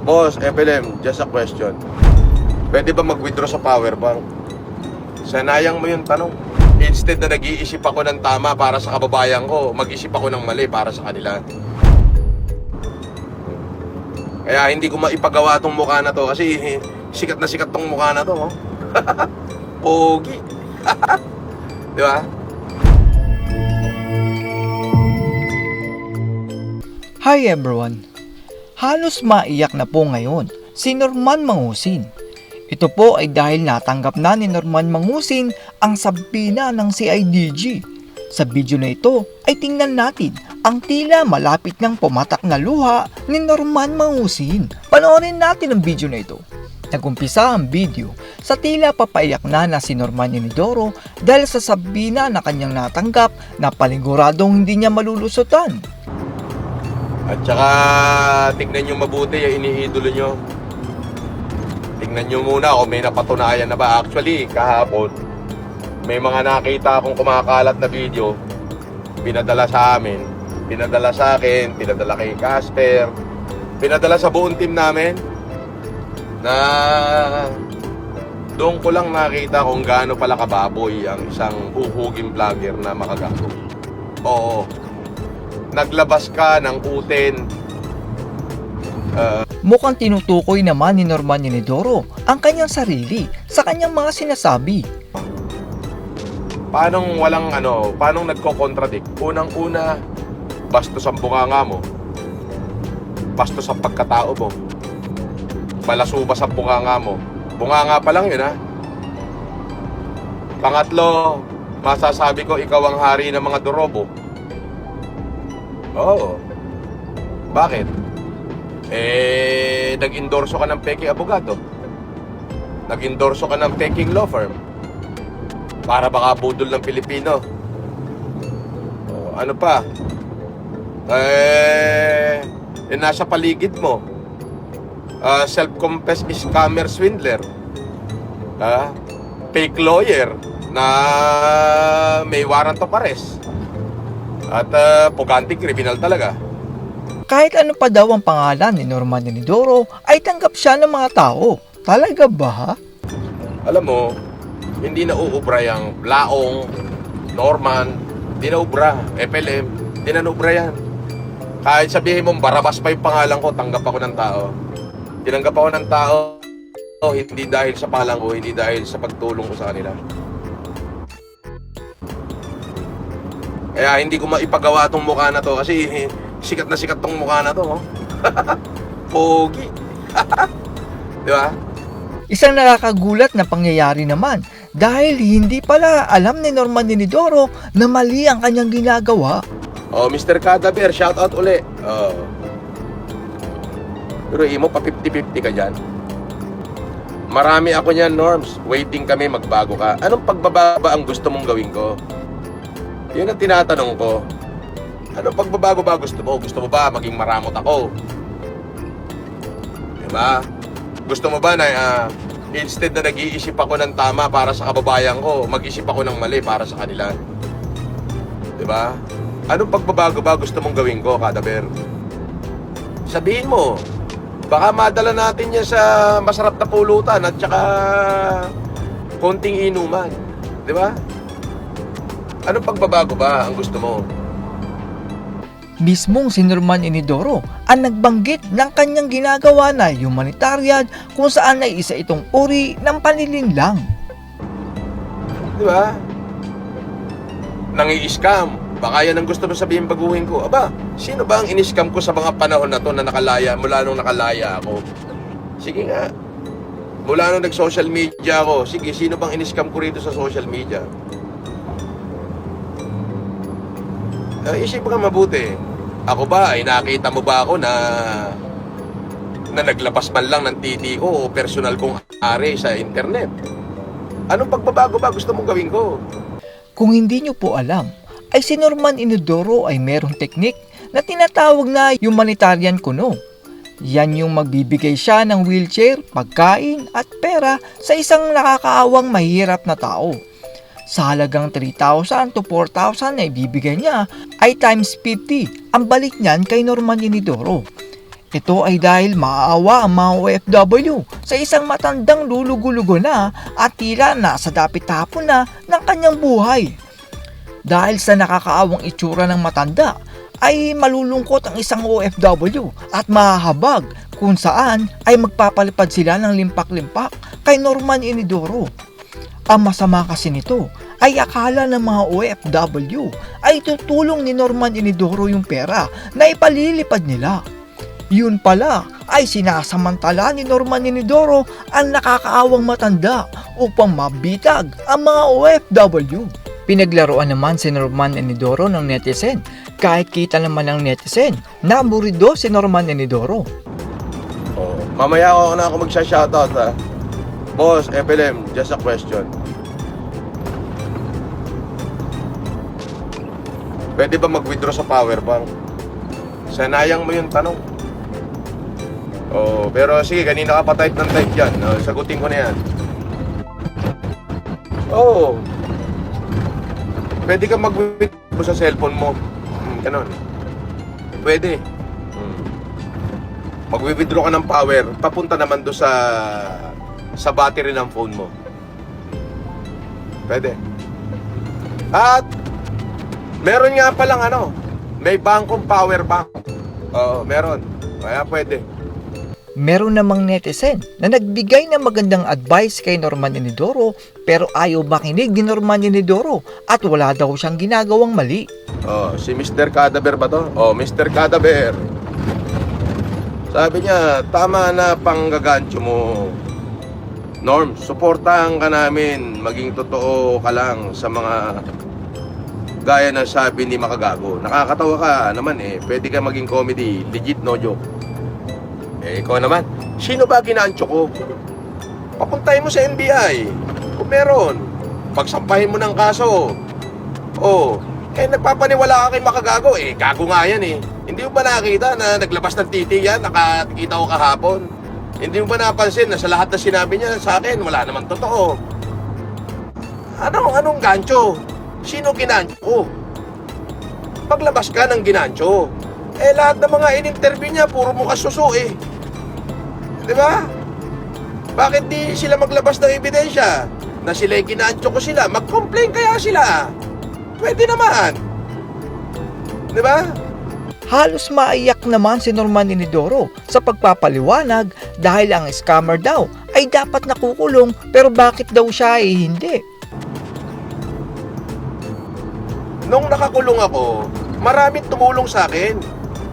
Boss, FLM, just a question. Pwede ba mag-withdraw sa power bank? Sanayang mo yung tanong. Instead na nag-iisip ako ng tama para sa kababayan ko, mag-isip ako ng mali para sa kanila. Kaya hindi ko maipagawa tong mukha na to kasi sikat na sikat tong mukha na to. Oh. Pogi. Di ba? Hi everyone! Halos maiyak na po ngayon si Norman Mangusin. Ito po ay dahil natanggap na ni Norman Mangusin ang sabina ng CIDG. Sa video na ito ay tingnan natin ang tila malapit ng pumatak na luha ni Norman Mangusin. Panoorin natin ang video na ito. Nagumpisa ang video sa tila papaiyak na si Norman Inidoro dahil sa sabina na kanyang natanggap na paniguradong hindi niya malulusutan. At saka, tignan nyo mabuti yung iniidolo nyo. Tignan nyo muna kung may napatunayan na ba. Actually, kahapon, may mga nakita akong kumakalat na video. Pinadala sa amin, pinadala sa akin, pinadala kay Casper, pinadala sa buong team namin. Na doon ko lang nakita kung gaano pala kababoy ang isang uhuging vlogger na makagago. Oo. Naglabas ka ng uten. Mukhang tinutukoy naman ni Norman Inidoro ang kanyang sarili sa kanyang mga sinasabi. Paanong nagko-contradict? Unang-una, bastos ang bunganga mo. Bastos ang pagkatao mo. Malasubas ang bunganga mo. Bunganga pa lang yun, ha? Pangatlo, masasabi ko ikaw ang hari ng mga dorobo. Oo. Bakit? Nag-endorso ka ng peking abogado. Nag-endorso ka ng peking law firm. Para baka budol ng Pilipino. Ano pa? Nasa paligid mo. Self-confessed scammer swindler. Fake lawyer na may warrant of arrest. At puganting kriminal talaga. Kahit ano pa daw ang pangalan ni Norman Inidoro ay tanggap siya ng mga tao. Talaga ba? Alam mo, hindi na uubra yung Laong, Norman, hindi na ubra, FLM, hindi na ubra yan. Kahit sabihin mong Barabas pa yung pangalan ko, tanggap ako ng tao. Tinanggap ako ng tao, hindi dahil sa pangalan ko, hindi dahil sa pagtulong ko sa kanila. Kaya hindi ko maipagawa tong mukha na to kasi sikat na sikat tong mukha na to. Oh. Pogi. Di ba? Isang nakakagulat na pangyayari naman dahil hindi pala alam ni Norman Inidoro na mali ang kanyang ginagawa. Oh, Mr. Cadaver, shout out uli. Oh. Pero imo pa 50-50 ka dyan. Marami ako niyan, Norms. Waiting kami, magbago ka. Anong pagbababa ang gusto mong gawin ko? Yun ang tinatanong ko. Ano pagbabago ba gusto mo? Gusto mo ba maging maramot ako? Diba? Gusto mo ba na instead na nag-iisip ako ng tama para sa kababayan ko, mag-isip ako ng mali para sa kanila? Diba? Anong pagbabago ba gusto mong gawin ko, Kadaber? Sabihin mo. Baka madala natin yan sa masarap na pulutan at saka konting inuman. Diba? Anong pagbabago ba ang gusto mo? Mismong si Norman Inidoro ang nagbanggit ng kanyang ginagawa na humanitarian kung saan ay isa itong uri ng panlilinlang. Di ba? Nangi-scam. Baka yan ang gusto mo sabihin baguhin ko. Aba, sino ba ang in-scam ko sa mga panahon na to na nakalaya, mula nung nakalaya ako? Sige nga. Mula nung nag-social media ako, sige, sino bang in-scam ko rito sa social media? Isip ka mabuti. Ako ba, ay nakita mo ba ako na naglabas man lang ng titi ko o personal kong ari sa internet? Anong pagbabago ba gusto mong gawin ko? Kung hindi nyo po alam, ay si Norman Inidoro ay merong teknik na tinatawag na humanitarian kuno. Yan yung magbibigay siya ng wheelchair, pagkain at pera sa isang nakakaawang mahirap na tao. Sa halagang 3,000 to 4,000 na ibibigay niya ay times 50 ang balik niyan kay Norman Inidoro. Ito ay dahil maaawa ang mga OFW sa isang matandang lulugo-lugo na at tila nasa dapit-tapon na ng kanyang buhay. Dahil sa nakakaawang itsura ng matanda, ay malulungkot ang isang OFW at mahahabag kung saan ay magpapalipad sila ng limpak-limpak kay Norman Inidoro. Ang masama kasi nito ay akala ng mga OFW ay tutulong ni Norman Inidoro yung pera na ipalilipad nila. Yun pala ay sinasamantala ni Norman Inidoro ang nakakaawang matanda upang mabitag ang mga OFW. Pinaglaruan naman si Norman Inidoro ng netizen kahit kita naman ng netizen na burido si Norman Inidoro. Oh, mamaya ako magsha-shoutout ha. Boss, FLM, just a question. Pwede ba mag-withdraw sa power bank? Sanayang mo yung tanong. Oh, pero sige, kanina ka pa type ng type yan. Sagutin ko na yan. Oh, pwede ka mag-withdraw sa cellphone mo. Ganon. Pwede. Mag-withdraw ka ng power, papunta naman doon sa battery ng phone mo. Pwede. At meron nga palang may bangkong power bank. Oo, meron. Kaya pwede. Meron namang netizen na nagbigay ng magandang advice kay Norman Inidoro pero ayaw makinig ni Norman Inidoro at wala daw siyang ginagawang mali. Oh, si Mr. Cadaver ba to? Oh, Mr. Cadaver. Sabi niya, tama na panggagancho mo. Norm, suportahan ka namin. Maging totoo ka lang sa mga gaya na sabi ni Makagago. Nakakatawa ka naman eh. Pwede ka maging comedy. Legit, no joke. Eh, ikaw naman. Sino ba ginancho ko? Papuntahin mo sa NBI. Kung meron. Pagsampahin mo ng kaso. Oh, nagpapaniwala ka kay Makagago. Gago nga yan eh. Hindi mo ba nakita na naglabas ng titi yan? Nakakita ko kahapon. Hindi mo ba napansin na sa lahat na sinabi niya sa akin, wala naman totoo? Anong gancho? Sino ginancho ko? Paglabas ka ng ginancho. Lahat ng mga in-interview niya, puro mukha suso eh. Diba? Bakit di sila maglabas ng ebidensya? Na sila'y ginancho ko sila, mag-complain kaya sila. Pwede naman. Diba? Halos maiyak naman si Norman Inidoro sa pagpapaliwanag dahil ang scammer daw ay dapat nakukulong pero bakit daw siya ay hindi. Nung nakakulong ako, maraming tumulong sa akin.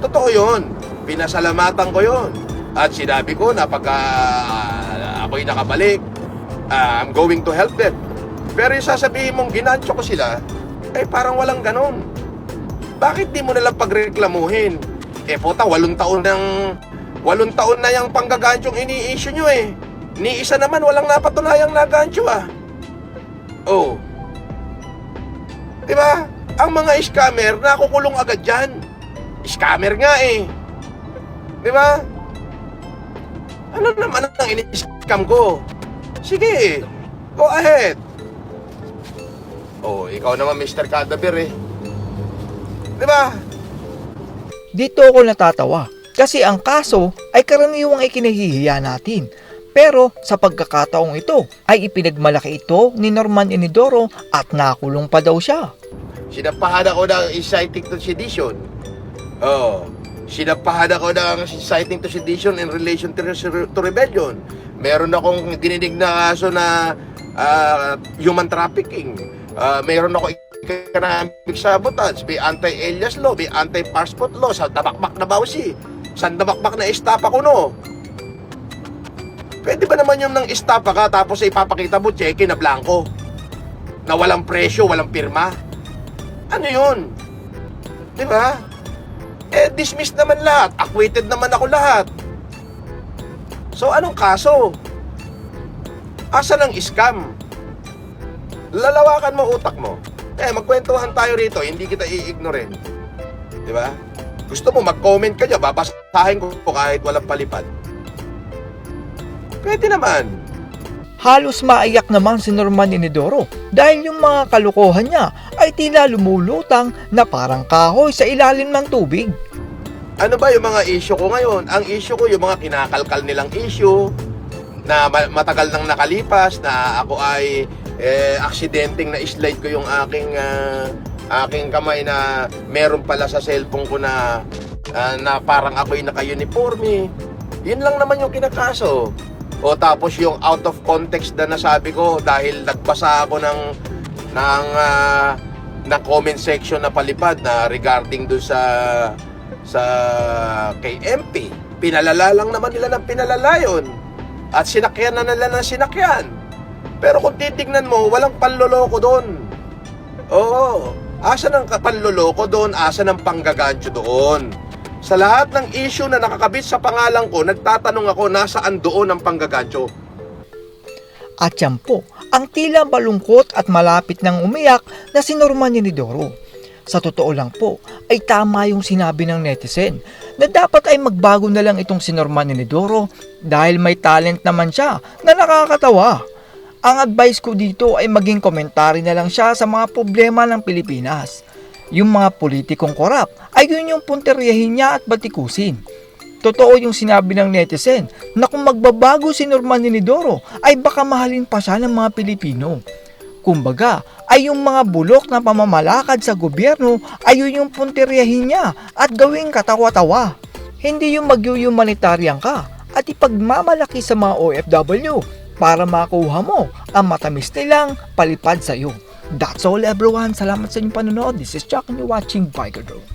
Totoo yun. Pinasalamatan ko yun. At sinabi ko na pagka ako'y nakabalik, I'm going to help them. Pero yung sasabihin mong ginancho ko sila, parang walang ganon. Bakit di mo nalang pagreklamuhin? Puta, 8 taon na yung panggaganchong ini-issue nyo eh. Ni isa naman walang napatunayang nagancho ah. Oh. Diba? Ang mga scammer, nakukulong agad dyan. Scammer nga eh. Diba? Ano naman ang ini-scam ko? Sige, go ahead. Oh, ikaw naman Mr. Cadaver eh. Diba? Dito ako natatawa kasi ang kaso ay karaniwang ikinahihiya natin. Pero sa pagkakataong ito ay ipinagmalaki ito ni Norman Inidoro at nakulong pa daw siya. Sinapahan ako ng inciting to sedition. Oh, sinapahan ako ng inciting to sedition in relation to rebellion. Meron akong dinidig na kaso na human trafficking. Meron ako economic sabotage, may anti-alias law, may anti-passport law, sandabakbak na bawsi, sandabakbak na estapa ko no. Pwede ba naman yung nang estapa ka tapos ipapakita mo cheque na blanco? Na walang presyo, walang pirma? Ano yun? Diba? Dismiss naman lahat, acquitted naman ako lahat. So anong kaso? Asa ng scam? Lalawakan mo utak mo. Magkwentuhan tayo rito, hindi kita i-ignorin. Diba? Gusto mo mag-comment ka dyan, babasahin ko kahit walang palipad. Pwede naman. Halos maiyak naman si Norman Inidoro dahil yung mga kalukuhan niya ay tila lumulutang na parang kahoy sa ilalim ng tubig. Ano ba yung mga issue ko ngayon? Ang issue ko, yung mga kinakalkal nilang issue na matagal nang nakalipas, na ako ay aksidenteng na-slide ko yung aking kamay na meron pala sa cellphone ko na parang ako'y naka-uniforme. Yun lang naman yung kinakaso. O tapos yung out of context na nasabi ko dahil nagbasa ako ng comment section na palipad na regarding doon sa kay MP. Pinalala lang naman nila ng pinalala yun. At sinakyan na nila ng sinakyan. Pero kung titignan mo, walang panloloko doon. Oo. Asa ng panloloko doon? Asa ng panggagancho doon? Sa lahat ng issue na nakakabit sa pangalan ko, nagtatanong ako nasaan doon ang panggagancho. At yan po, ang tila malungkot at malapit ng umiyak na si Norman Inidoro. Sa totoo lang po, ay tama yung sinabi ng netizen na dapat ay magbago na lang itong si Norman Inidoro dahil may talent naman siya na nakakatawa. Ang advice ko dito ay maging komentary na lang siya sa mga problema ng Pilipinas. Yung mga politikong korap ay yun yung punteryahin niya at batikusin. Totoo yung sinabi ng netizen na kung magbabago si Norman Inidoro ay baka mahalin pa siya ng mga Pilipino. Kumbaga ay yung mga bulok na pamamalakad sa gobyerno ay yun yung punteryahin niya at gawing katawa-tawa. Hindi yung mag-humanitarian ka at ipagmamalaki sa mga OFW para makuha mo ang matamis nilang palipad sa iyo. That's all everyone. Salamat sa inyong panonood. This is Chuck and you're watching Biker Drone.